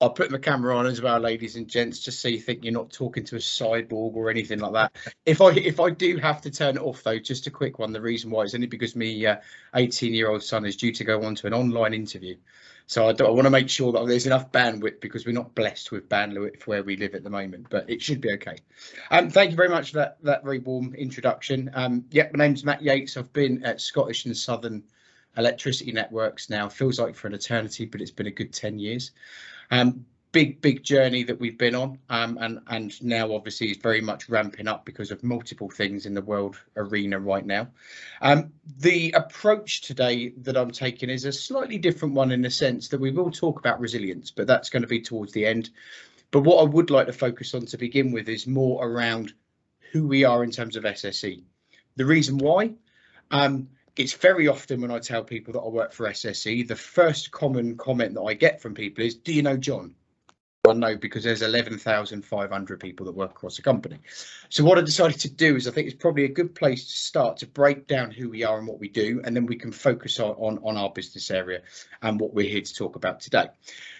I'll put the camera on as well, ladies and gents, just so you think you're not talking to a cyborg or anything like that. If I do have to turn it off, though, just a quick one. The reason why is only because me 18-year-old son is due to go on to an online interview. So I want to make sure that there's enough bandwidth, because we're not blessed with bandwidth where we live at the moment, but it should be okay. Thank you very much for that very warm introduction. Yeah, my name's Matt Yates. I've been at Scottish and Southern Electricity Networks now. Feels like for an eternity, but it's been a good 10 years. Big journey that we've been on, and now obviously is very much ramping up because of multiple things in the world arena right now. The approach today that I'm taking is a slightly different one, in the sense that we will talk about resilience, but that's going to be towards the end. But what I would like to focus on to begin with is more around who we are in terms of SSE. The reason why, it's very often when I tell people that I work for SSE, the first common comment that I get from people is, do you know John? Well, no, because there's 11,500 people that work across the company. So what I decided to do is, I think it's probably a good place to start to break down who we are and what we do, and then we can focus on our business area and what we're here to talk about today.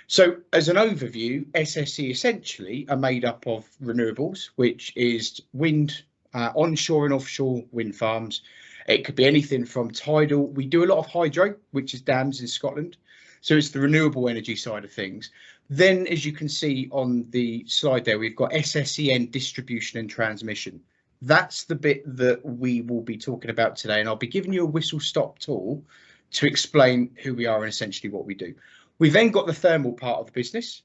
So as an overview, SSE essentially are made up of renewables, which is wind, onshore and offshore wind farms. It could be anything from tidal. We do a lot of hydro, which is dams in Scotland. So it's the renewable energy side of things. Then, as you can see on the slide there, we've got SSEN distribution and transmission. That's the bit that we will be talking about today. And I'll be giving you a whistle stop tool to explain who we are and essentially what we do. We've then got the thermal part of the business.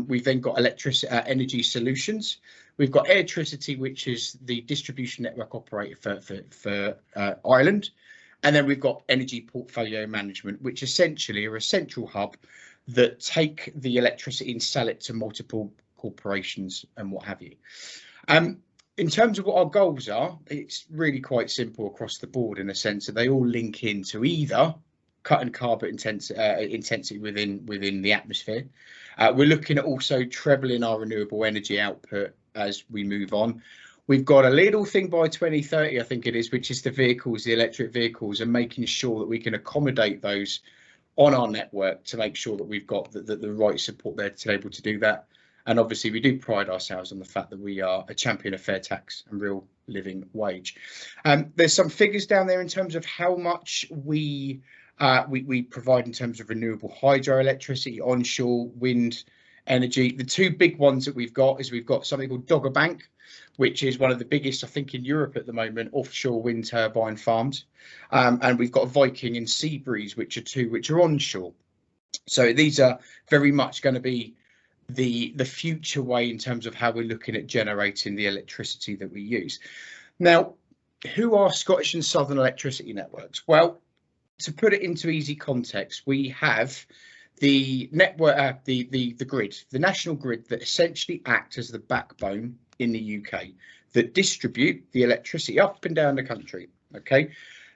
We've then got energy solutions. We've got electricity, which is the distribution network operator for Ireland. And then we've got energy portfolio management, which essentially are a central hub that take the electricity and sell it to multiple corporations and what have you. In terms of what our goals are, it's really quite simple across the board, in a sense that they all link into either cutting carbon intensity within the atmosphere. We're looking at also trebling our renewable energy output as we move on. We've got a little thing by 2030, I think it is, which is the vehicles, the electric vehicles, and making sure that we can accommodate those on our network to make sure that we've got the right support there to be able to do that. And obviously we do pride ourselves on the fact that we are a champion of fair tax and real living wage. There's some figures down there in terms of how much we provide in terms of renewable hydroelectricity, onshore wind energy. The two big ones that we've got is we've got something called Dogger Bank, which is one of the biggest, I think, in Europe at the moment, offshore wind turbine farms. And we've got Viking and Seabreeze, which are onshore. So these are very much going to be the future way in terms of how we're looking at generating the electricity that we use. Now, who are Scottish and Southern Electricity Networks? Well, to put it into easy context, we have the network, the grid, the national grid, that essentially act as the backbone in the UK that distribute the electricity up and down the country. Okay,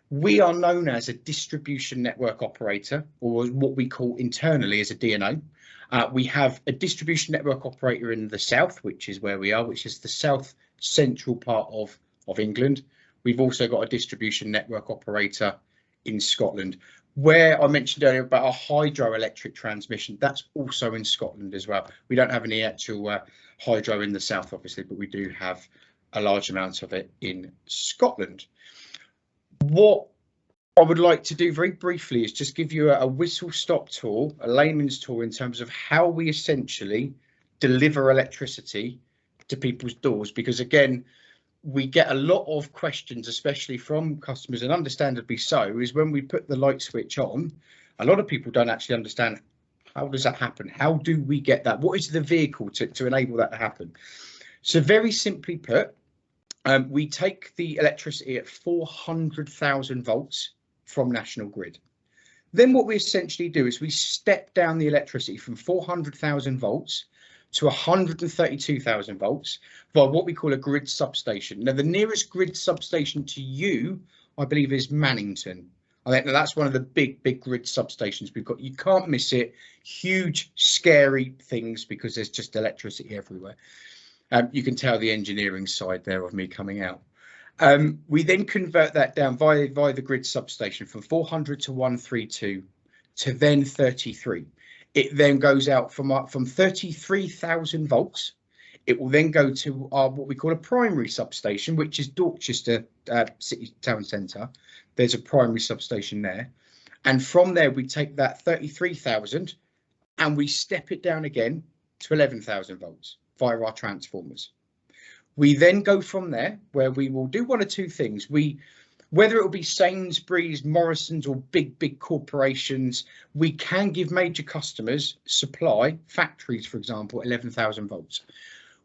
we are known as a distribution network operator, or what we call internally as a DNO. We have a distribution network operator in the south, which is where we are, which is the south central part of England. We've also got a distribution network operator in Scotland. Where I mentioned earlier about our hydroelectric transmission, that's also in Scotland as well. We don't have any actual hydro in the south, obviously, but we do have a large amount of it in Scotland. What I would like to do very briefly is just give you a whistle-stop tour, a layman's tour in terms of how we essentially deliver electricity to people's doors, because again, we get a lot of questions, especially from customers, and understandably so, is when we put the light switch on, a lot of people don't actually understand, how does that happen? How do we get that? What is the vehicle to enable that to happen? So very simply put, we take the electricity at 400,000 volts from National Grid. Then what we essentially do is we step down the electricity from 400,000 volts to 132,000 volts via what we call a grid substation. Now, the nearest grid substation to you, I believe, is Mannington. I think that's one of the big grid substations we've got. You can't miss it. Huge, scary things, because there's just electricity everywhere. You can tell the engineering side there of me coming out. We then convert that down via the grid substation from 400 to 132 to then 33. It then goes out from 33,000 volts. It will then go to our what we call a primary substation, which is Dorchester City Town Centre. There's a primary substation there. And from there, we take that 33,000 and we step it down again to 11,000 volts via our transformers. We then go from there, where we will do one or two things. Whether it will be Sainsbury's, Morrison's, or big corporations, we can give major customers supply, factories, for example, 11,000 volts.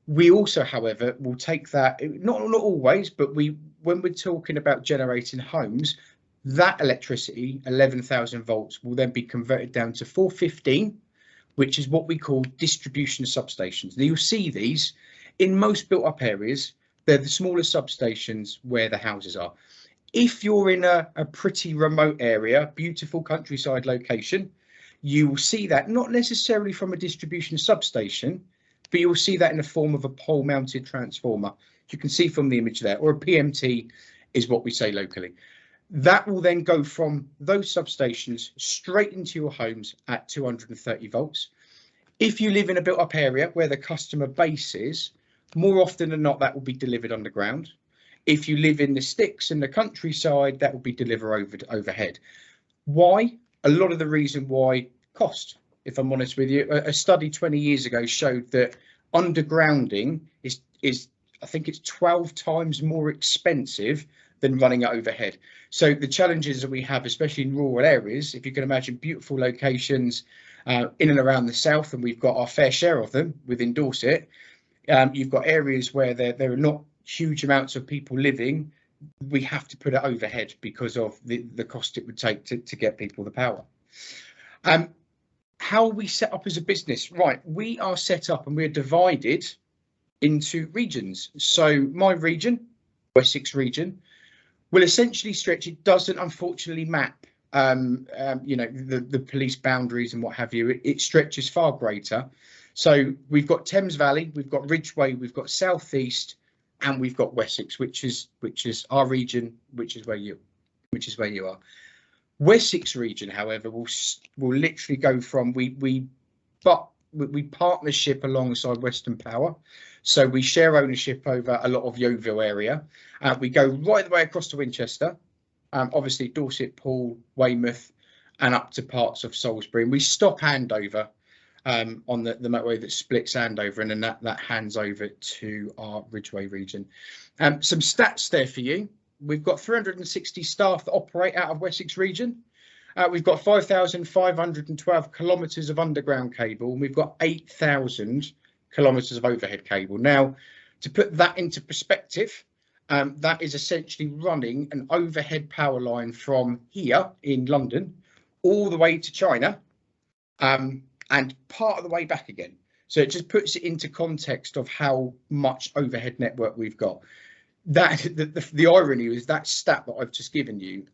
We also, however, will take that, not always, but when we're talking about generating homes, that electricity, 11,000 volts, will then be converted down to 415, which is what we call distribution substations. Now, you'll see these in most built-up areas. They're the smaller substations where the houses are. If you're in a pretty remote area, beautiful countryside location, you will see that not necessarily from a distribution substation, but you'll see that in the form of a pole-mounted transformer. You can see from the image there, or a PMT is what we say locally. That will then go from those substations straight into your homes at 230 volts. If you live in a built-up area where the customer base is, more often than not, that will be delivered underground. If you live in the sticks in the countryside, that will be delivered overhead. Why? A lot of the reason why, cost. If I'm honest with you, a study 20 years ago showed that undergrounding is I think it's 12 times more expensive than running it overhead. So the challenges that we have, especially in rural areas, if you can imagine beautiful locations in and around the south, and we've got our fair share of them within Dorset, you've got areas where there are not huge amounts of people living. We have to put it overhead because of the cost it would take to get people the power. How are we set up as a business? Right, we are set up and we're divided into regions. So my region, Wessex region, will essentially stretch. It doesn't unfortunately map you know, the police boundaries and what have you. It stretches far greater. So we've got Thames Valley, we've got Ridgeway, we've got Southeast, and we've got Wessex, which is our region, which is where you are. Wessex region, however, will literally go from we partnership alongside Western Power, so we share ownership over a lot of Yeovil area. We go right the way across to Winchester, obviously Dorset, Poole, Weymouth, and up to parts of Salisbury. And we stop Andover on the motorway that splits Andover, and then that hands over to our Ridgeway region. Some stats there for you. We've got 360 staff that operate out of Wessex region. We've got 5,512 kilometres of underground cable, and we've got 8,000 kilometres of overhead cable. Now, to put that into perspective, that is essentially running an overhead power line from here in London all the way to China, and part of the way back again. So it just puts it into context of how much overhead network we've got. That the irony is that stat that I've just given you,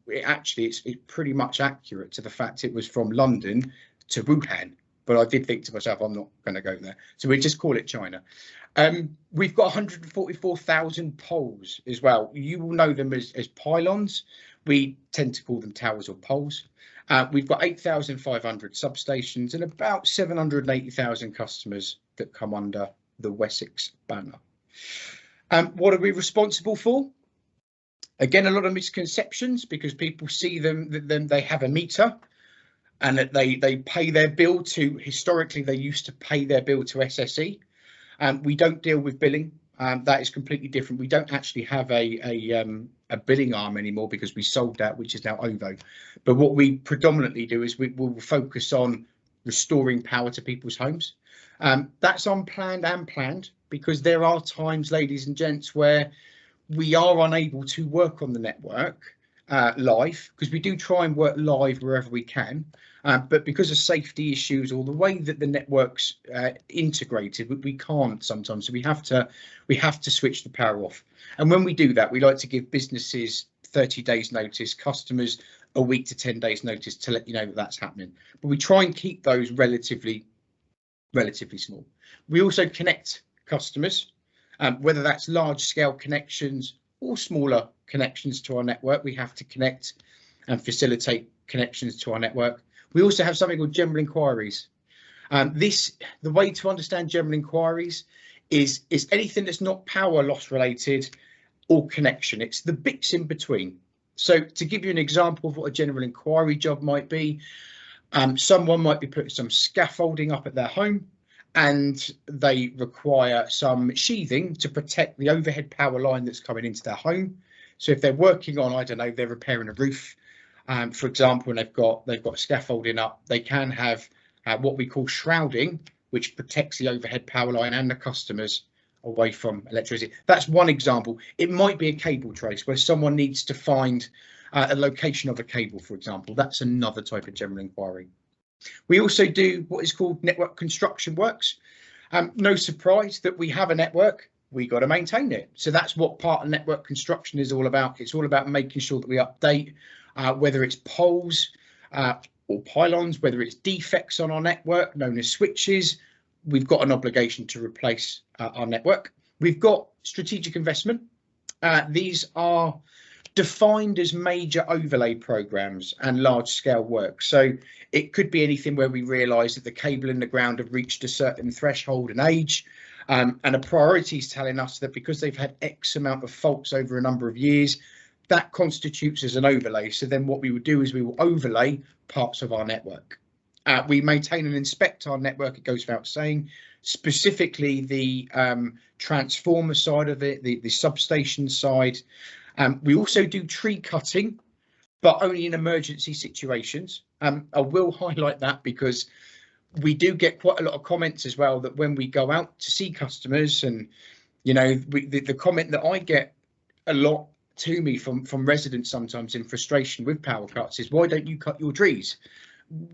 it's pretty much accurate to the fact it was from London to Wuhan. But I did think to myself, I'm not going to go there. So we just call it China. We've got 144,000 poles as well. You will know them as pylons. We tend to call them towers or poles. We've got 8,500 substations and about 780,000 customers that come under the Wessex banner. What are we responsible for? Again, a lot of misconceptions, because people see them they have a meter and that they pay their bill to, historically they used to pay their bill to SSE. We don't deal with billing. That is completely different. We don't actually have a billing arm anymore because we sold that, which is now OVO. But what we predominantly do is we will focus on restoring power to people's homes. That's unplanned and planned, because there are times, ladies and gents, where we are unable to work on the network live, because we do try and work live wherever we can. But because of safety issues or the way that the network's integrated, we can't sometimes. So we have to switch the power off. And when we do that, we like to give businesses 30 days notice, customers a week to 10 days notice to let you know that that's happening. But we try and keep those relatively small. We also connect customers, whether that's large scale connections or smaller connections to our network. We have to connect and facilitate connections to our network. We also have something called general inquiries. The way to understand general inquiries is anything that's not power loss related or connection. It's the bits in between. So to give you an example of what a general inquiry job might be, someone might be putting some scaffolding up at their home and they require some sheathing to protect the overhead power line that's coming into their home. So if they're working on, I don't know, they're repairing a roof, for example, and they've got scaffolding up, they can have what we call shrouding, which protects the overhead power line and the customers away from electricity. That's one example. It might be a cable trace where someone needs to find a location of a cable, for example. That's another type of general inquiry. We also do what is called network construction works. No surprise that we have a network, we got to maintain it. So that's what part of network construction is all about. It's all about making sure that we update, whether it's poles or pylons, whether it's defects on our network known as switches. We've got an obligation to replace our network. We've got strategic investment. These are defined as major overlay programs and large scale work. So it could be anything where we realise that the cable in the ground have reached a certain threshold and age, and a priority is telling us that because they've had X amount of faults over a number of years, that constitutes as an overlay. So then what we would do is we will overlay parts of our network. We maintain and inspect our network, it goes without saying, specifically the transformer side of it, the substation side. We also do tree cutting, but only in emergency situations. I will highlight that because we do get quite a lot of comments as well that when we go out to see customers, and you know, the comment that I get a lot to me from residents sometimes in frustration with power cuts is, why don't you cut your trees?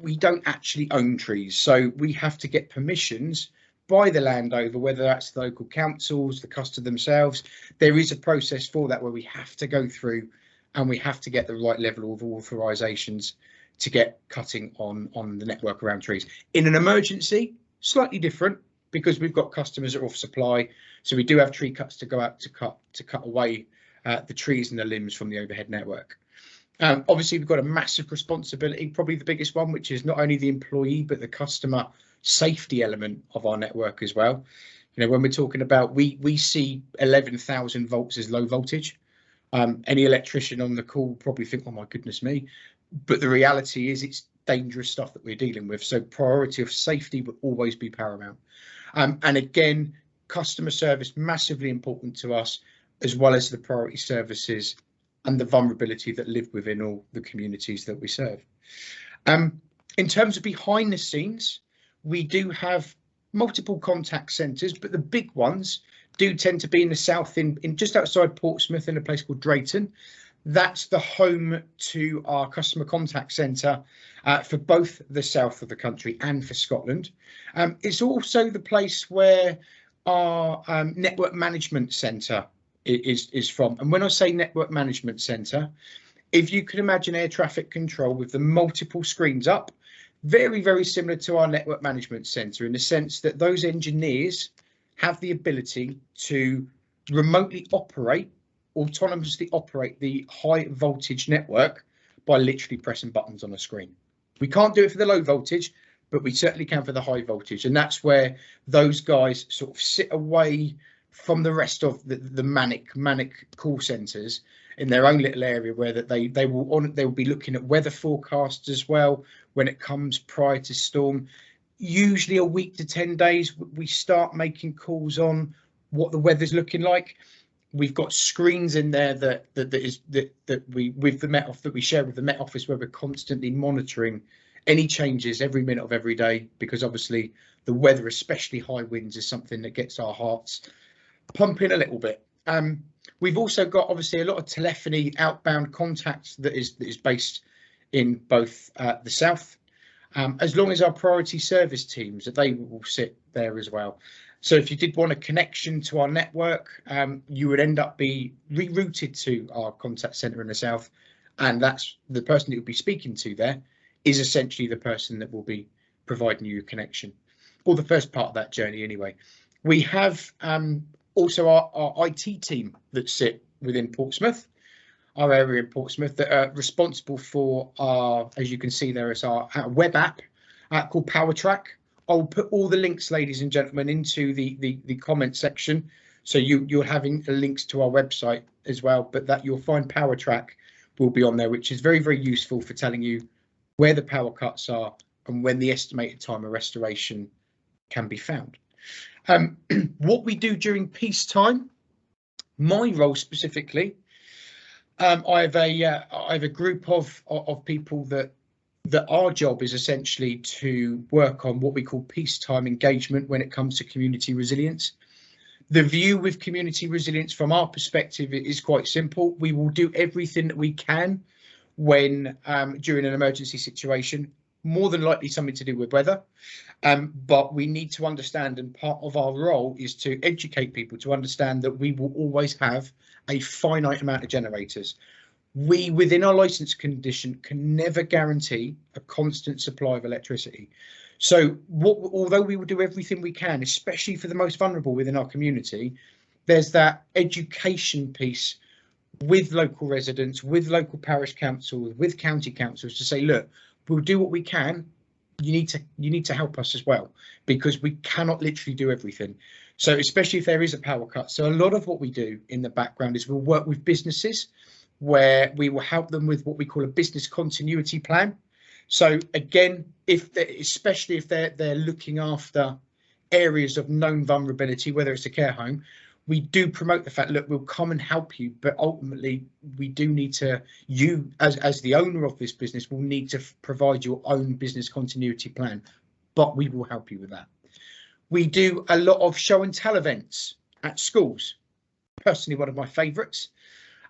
We don't actually own trees, so we have to get permissions by the landowner, whether that's the local councils, the customer themselves. There is a process for that where we have to go through and we have to get the right level of authorizations to get cutting on the network around trees. In an emergency, slightly different because we've got customers that are off supply, so we do have tree cuts to go out to cut away the trees and the limbs from the overhead network. Obviously, we've got a massive responsibility, probably the biggest one, which is not only the employee but the customer safety element of our network as well. You know, when we're talking about, we see 11,000 volts as low voltage. Any electrician on the call probably think, oh my goodness me, but the reality is it's dangerous stuff that we're dealing with. So priority of safety will always be paramount. And again, customer service massively important to us, as well as the priority services and the vulnerability that live within all the communities that we serve. In terms of behind the scenes, we do have multiple contact centres, but the big ones do tend to be in the south, in just outside Portsmouth, in a place called Drayton. That's the home to our customer contact centre for both the south of the country and for Scotland. It's also the place where our network management centre is from. And when I say network management centre, if you can imagine air traffic control with the multiple screens up, very, very similar to our network management centre, in the sense that those engineers have the ability to remotely operate, autonomously operate the high voltage network by literally pressing buttons on a screen. We can't do it for the low voltage, but we certainly can for the high voltage. And that's where those guys sort of sit away from the rest of the manic call centres in their own little area, where that they will be looking at weather forecasts as well when it comes prior to storm. Usually a week to 10 days, we start making calls on what the weather's looking like. We've got screens in there that we with the Met Office, that we share with the Met Office, where we're constantly monitoring any changes every minute of every day, because obviously the weather, especially high winds, is something that gets our hearts pumping a little bit. We've also got obviously a lot of telephony outbound contacts that is based in both the south, as long as our priority service teams, that they will sit there as well. So if you did want a connection to our network, you would end up be rerouted to our contact centre in the south, and that's the person that you'll be speaking to there is essentially the person that will be providing you a connection, or the first part of that journey anyway. We have also our IT team that sit within Portsmouth. our area in Portsmouth, that are responsible for our, as you can see there, is our web app called PowerTrack. I'll put all the links, ladies and gentlemen, into the comment section. So you're having links to our website as well, but that you'll find PowerTrack will be on there, which is very, very useful for telling you where the power cuts are and when the estimated time of restoration can be found. What we do during peacetime, my role specifically, I have a group of people that our job is essentially to work on what we call peacetime engagement when it comes to community resilience. The view with community resilience from our perspective is quite simple. We will do everything that we can when during an emergency situation, more than likely something to do with weather, but we need to understand, and part of our role is to educate people to understand that we will always have a finite amount of generators. We, within our license condition, can never guarantee a constant supply of electricity. So although we will do everything we can, especially for the most vulnerable within our community, there's that education piece with local residents, with local parish councils, with county councils to say, look, we'll do what we can. You need to help us as well, because we cannot literally do everything. So especially if there is a power cut. So a lot of what we do in the background is we'll work with businesses where we will help them with what we call a business continuity plan. So again, especially if they're looking after areas of known vulnerability, whether it's a care home, we do promote the fact, look, we'll come and help you, but ultimately we do need to, you as the owner of this business will need to provide your own business continuity plan, but we will help you with that. We do a lot of show and tell events at schools, personally one of my favourites.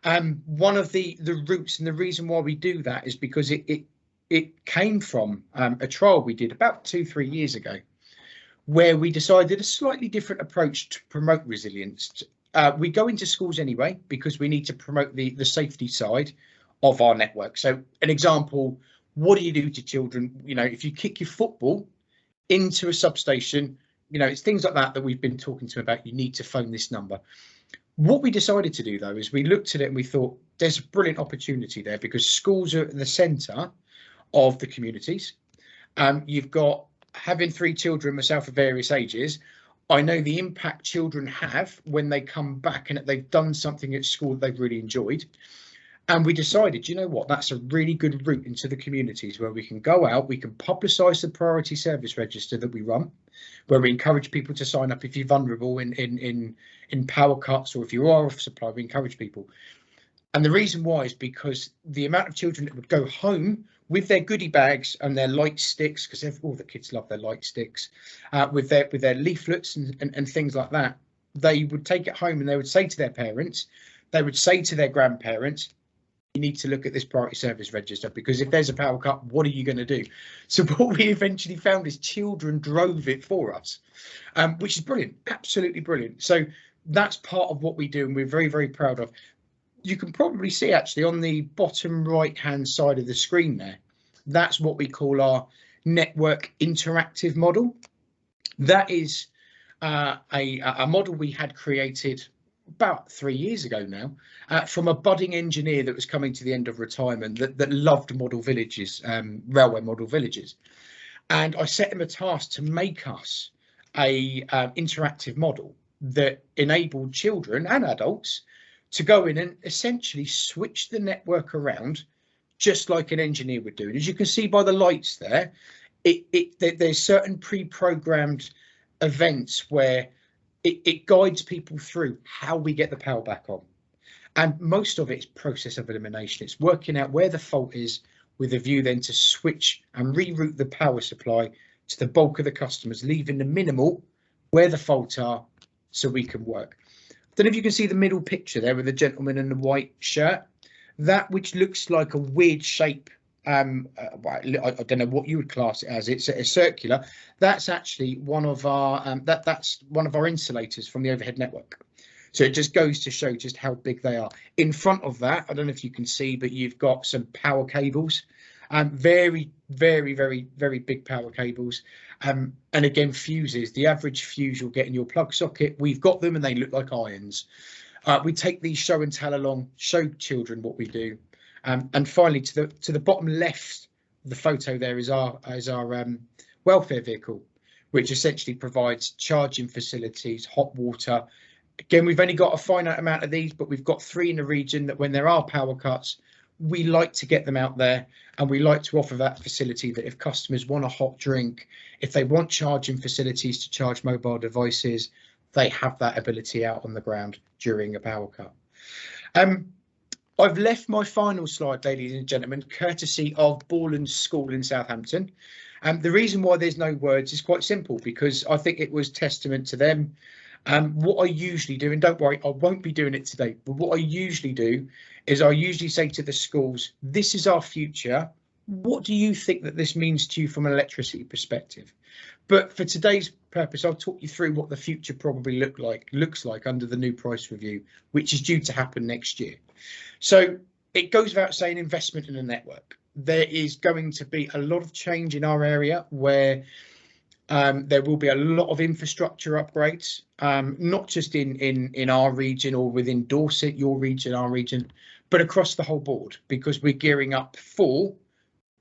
One of the roots and the reason why we do that is because it came from a trial we did about 2-3 years ago, where we decided a slightly different approach to promote resilience. We go into schools anyway because we need to promote the safety side of our network. So an example, what do you do to children? You know, if you kick your football into a substation, you know, it's things like that we've been talking to about. You need to phone this number. What we decided to do, though, is we looked at it and we thought there's a brilliant opportunity there because schools are at the centre of the communities. You've got, having 3 children myself of various ages, I know the impact children have when they come back and they've done something at school that they've really enjoyed. And we decided, you know what, that's a really good route into the communities where we can go out, we can publicise the priority service register that we run, where we encourage people to sign up if you're vulnerable in power cuts, or if you are off supply, we encourage people. And the reason why is because the amount of children that would go home with their goodie bags and their light sticks, because all the kids love their light sticks, with their leaflets and things like that, they would take it home and they would say to their parents, they would say to their grandparents, you need to look at this priority service register, because if there's a power cut, what are you going to do? So what we eventually found is children drove it for us, which is brilliant, absolutely brilliant. So that's part of what we do and we're very, very proud of. You can probably see actually on the bottom right hand side of the screen there, that's what we call our network interactive model. That is a model we had created about 3 years ago now from a budding engineer that was coming to the end of retirement that loved model villages, railway model villages. And I set him a task to make us a interactive model that enabled children and adults to go in and essentially switch the network around just like an engineer would do. And as you can see by the lights there, there's certain pre-programmed events where it guides people through how we get the power back on. And most of it is process of elimination. It's working out where the fault is with a view then to switch and reroute the power supply to the bulk of the customers, leaving the minimal where the faults are so we can work. I don't know if you can see the middle picture there with the gentleman in the white shirt. That which looks like a weird shape, I don't know what you would class it as. It's a circular. That's actually one of our that's one of our insulators from the overhead network. So it just goes to show just how big they are. In front of that, I don't know if you can see, but you've got some power cables, very, very, very, very big power cables. And again, fuses. The average fuse you'll get in your plug socket, we've got them and they look like irons. We take these show and tell along, show children what we do. And finally, to the bottom left of the photo there is our welfare vehicle, which essentially provides charging facilities, hot water. Again, we've only got a finite amount of these, but we've got 3 in the region that when there are power cuts, we like to get them out there, and we like to offer that facility that if customers want a hot drink, if they want charging facilities to charge mobile devices, they have that ability out on the ground during a power cut. I've left my final slide, ladies and gentlemen, courtesy of Borland School in Southampton. The reason why there's no words is quite simple, because I think it was testament to them. What I usually do, and don't worry, I won't be doing it today, but what I usually do is I usually say to the schools, this is our future. What do you think that this means to you from an electricity perspective? But for today's purpose, I'll talk you through what the future probably looks like under the new price review, which is due to happen next year. So it goes without saying, investment in a network. There is going to be a lot of change in our area where there will be a lot of infrastructure upgrades, not just in our region or within Dorset, your region, our region, but across the whole board, because we're gearing up for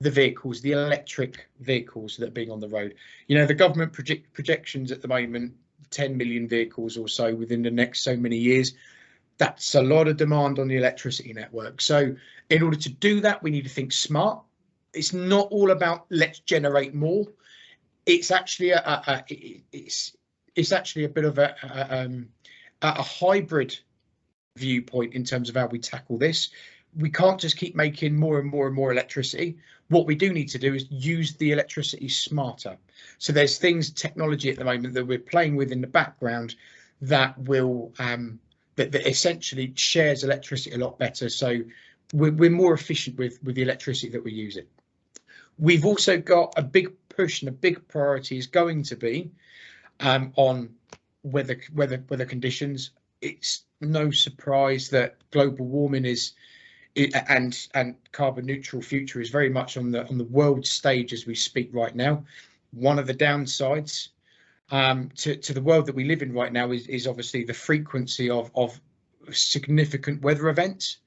the vehicles, the electric vehicles that are being on the road. You know, the government projections at the moment, 10 million vehicles or so within the next so many years. That's a lot of demand on the electricity network. So in order to do that, we need to think smart. It's not all about let's generate more. It's actually it's actually a bit of a hybrid viewpoint in terms of how we tackle this. We can't just keep making more and more and more electricity. What we do need to do is use the electricity smarter. So there's things, technology at the moment that we're playing with in the background that will that essentially shares electricity a lot better. So we're more efficient with the electricity that we use it. We've also got a big push, and a big priority is going to be on weather conditions. It's no surprise that global warming and carbon neutral future is very much on the world stage as we speak right now. One of the downsides to the world that we live in right now is obviously the frequency of significant weather events.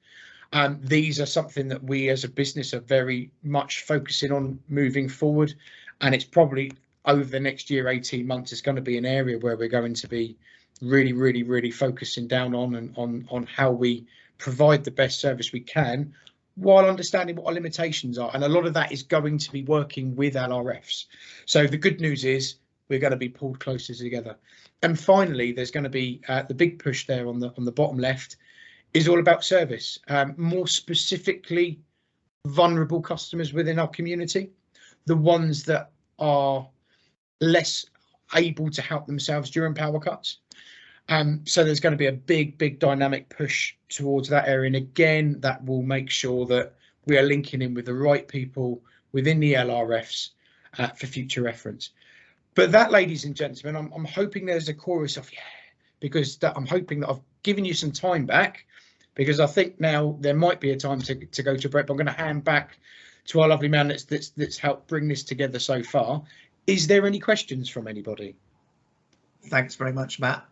These are something that we as a business are very much focusing on moving forward, and it's probably over the next year, 18 months, it's going to be an area where we're going to be really focusing down on how we provide the best service we can, while understanding what our limitations are. And a lot of that is going to be working with LRFs. So the good news is we're going to be pulled closer together. And finally, there's going to be the big push there on the bottom left is all about service, more specifically vulnerable customers within our community, the ones that are less able to help themselves during power cuts. So there's going to be a big dynamic push towards that area, and again that will make sure that we are linking in with the right people within the LRFs for future reference. But that, ladies and gentlemen, I'm hoping there's a chorus of yeah, because I'm hoping that I've given you some time back, because I think now there might be a time to go to break. But I'm going to hand back to our lovely man that's helped bring this together so far. Is there any questions from anybody? Thanks very much, Matt.